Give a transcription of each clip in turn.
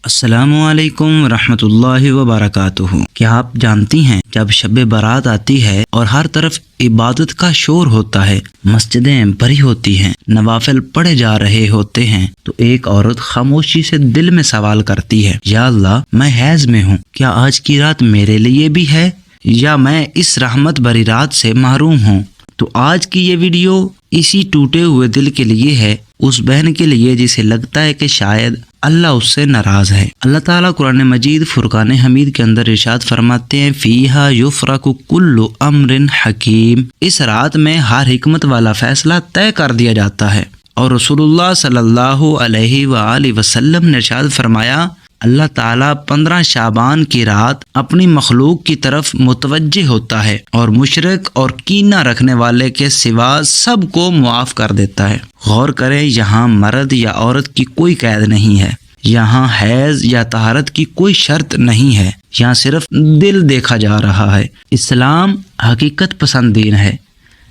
السلام علیکم ورحمۃ اللہ وبرکاتہ۔ کیا آپ جانتی ہیں جب شب برات آتی ہے اور ہر طرف عبادت کا شور ہوتا ہے، مسجدیں بھری ہوتی ہیں، نوافل پڑھے جا رہے ہوتے ہیں، تو ایک عورت خاموشی سے دل میں سوال کرتی ہے، یا اللہ میں حیض میں ہوں، کیا آج کی رات میرے لیے بھی ہے یا میں اس رحمت بھری رات سے محروم ہوں؟ تو آج کی یہ ویڈیو اسی ٹوٹے ہوئے دل کے لیے ہے، اس بہن کے لیے جسے لگتا ہے کہ شاید اللہ اس سے ناراض ہے۔ اللہ تعالیٰ قرآن مجید فرقان حمید کے اندر ارشاد فرماتے ہیں، فیہا یفرق کل امر حکیم، اس رات میں ہر حکمت والا فیصلہ طے کر دیا جاتا ہے۔ اور رسول اللہ صلی اللہ علیہ وآلہ وسلم نے ارشاد فرمایا، اللہ تعالیٰ 15 شعبان کی رات اپنی مخلوق کی طرف متوجہ ہوتا ہے اور مشرک اور کینہ رکھنے والے کے سوا سب کو معاف کر دیتا ہے۔ غور کریں، یہاں مرد یا عورت کی کوئی قید نہیں ہے، یہاں حیض یا طہارت کی کوئی شرط نہیں ہے، یہاں صرف دل دیکھا جا رہا ہے۔ اسلام حقیقت پسند دین ہے۔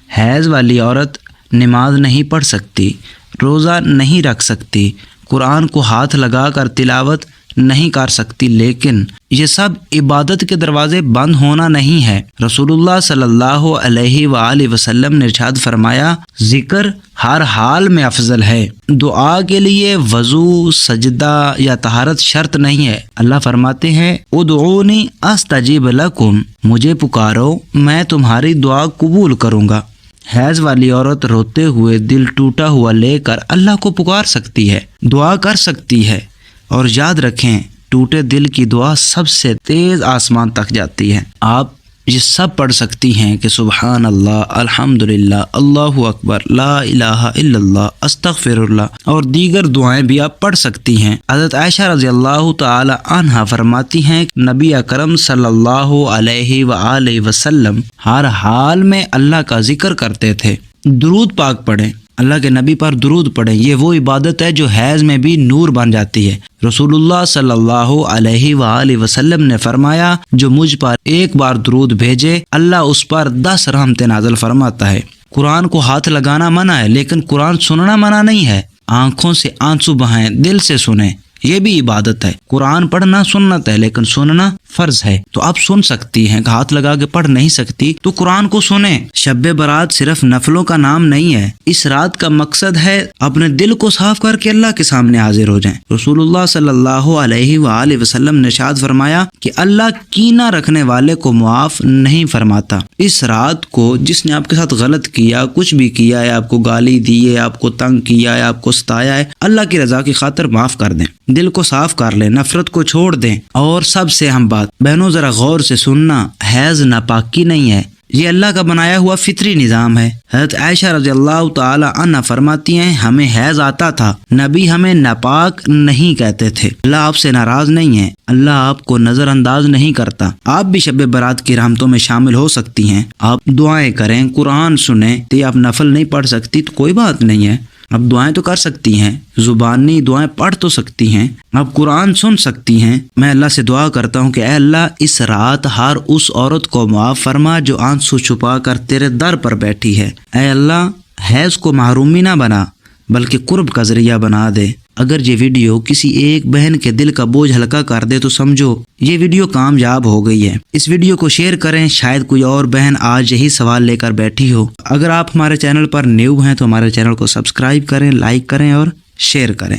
حیض والی عورت نماز نہیں پڑھ سکتی، روزہ نہیں رکھ سکتی، قرآن کو ہاتھ لگا کر تلاوت نہیں کر سکتی، لیکن یہ سب عبادت کے دروازے بند ہونا نہیں ہے۔ رسول اللہ صلی اللہ علیہ وآلہ وسلم نے ارشاد فرمایا، ذکر ہر حال میں افضل ہے، دعا کے لیے وضو، سجدہ یا طہارت شرط نہیں ہے۔ اللہ فرماتے ہیں، ادعونی استجیب لکم، مجھے پکارو میں تمہاری دعا قبول کروں گا۔ حیض والی عورت روتے ہوئے دل ٹوٹا ہوا لے کر اللہ کو پکار سکتی ہے، دعا کر سکتی ہے، اور یاد رکھیں ٹوٹے دل کی دعا سب سے تیز آسمان تک جاتی ہے۔ آپ یہ سب پڑھ سکتی ہیں کہ سبحان اللہ، الحمدللہ، اللہ اکبر، لا الہ الا اللہ، استغفر اللہ، اور دیگر دعائیں بھی آپ پڑھ سکتی ہیں۔ حضرت عائشہ رضی اللہ تعالی عنہا فرماتی ہیں کہ نبی اکرم صلی اللہ علیہ وآلہ وسلم ہر حال میں اللہ کا ذکر کرتے تھے۔ درود پاک پڑھیں، اللہ کے نبی پر درود پڑھیں، یہ وہ عبادت ہے جو حیض میں بھی نور بن جاتی ہے۔ رسول اللہ صلی اللہ علیہ وآلہ وسلم نے فرمایا، جو مجھ پر ایک بار درود بھیجے اللہ اس پر 10 رحمتیں نازل فرماتا ہے۔ قرآن کو ہاتھ لگانا منع ہے، لیکن قرآن سننا منع نہیں ہے۔ آنکھوں سے آنسو بہائیں، دل سے سنیں، یہ بھی عبادت ہے۔ قرآن پڑھنا سنت ہے، لیکن سننا فرض ہے۔ تو آپ سن سکتی ہیں، ہاتھ لگا کے پڑھ نہیں سکتی تو قرآن کو سنیں۔ شب برات صرف نفلوں کا نام نہیں ہے، اس رات کا مقصد ہے اپنے دل کو صاف کر کے اللہ کے سامنے حاضر ہو جائیں۔ رسول اللہ صلی اللہ علیہ وآلہ وسلم نے ارشاد فرمایا کہ اللہ کینہ رکھنے والے کو معاف نہیں فرماتا۔ اس رات کو جس نے آپ کے ساتھ غلط کیا، کچھ بھی کیا ہے، آپ کو گالی دی ہے، آپ کو تنگ کیا ہے، آپ کو ستایا ہے، اللہ کی رضا کی خاطر معاف کر دیں، دل کو صاف کر لیں، نفرت کو چھوڑ دیں۔ اور سب سے اہم بات، بہنوں ذرا غور سے سننا، حیض ناپاکی نہیں ہے، یہ اللہ کا بنایا ہوا فطری نظام ہے۔ حضرت عائشہ رضی اللہ تعالی عنہ فرماتی ہیں، ہمیں حیض آتا تھا، نبی ہمیں ناپاک نہیں کہتے تھے۔ اللہ آپ سے ناراض نہیں ہے، اللہ آپ کو نظر انداز نہیں کرتا۔ آپ بھی شب برات کی رحمتوں میں شامل ہو سکتی ہیں۔ آپ دعائیں کریں، قرآن سنیں۔ آپ نفل نہیں پڑھ سکتی تو کوئی بات نہیں ہے، اب دعائیں تو کر سکتی ہیں، زبانی دعائیں پڑھ تو سکتی ہیں، اب قرآن سن سکتی ہیں۔ میں اللہ سے دعا کرتا ہوں کہ اے اللہ اس رات ہر اس عورت کو معاف فرما جو آنسو چھپا کر تیرے در پر بیٹھی ہے۔ اے اللہ حیض کو محرومی نہ بنا بلکہ قرب کا ذریعہ بنا دے۔ اگر یہ ویڈیو کسی ایک بہن کے دل کا بوجھ ہلکا کر دے تو سمجھو یہ ویڈیو کامیاب ہو گئی ہے۔ اس ویڈیو کو شیئر کریں، شاید کوئی اور بہن آج یہی سوال لے کر بیٹھی ہو۔ اگر آپ ہمارے چینل پر نیو ہیں تو ہمارے چینل کو سبسکرائب کریں، لائک کریں اور شیئر کریں۔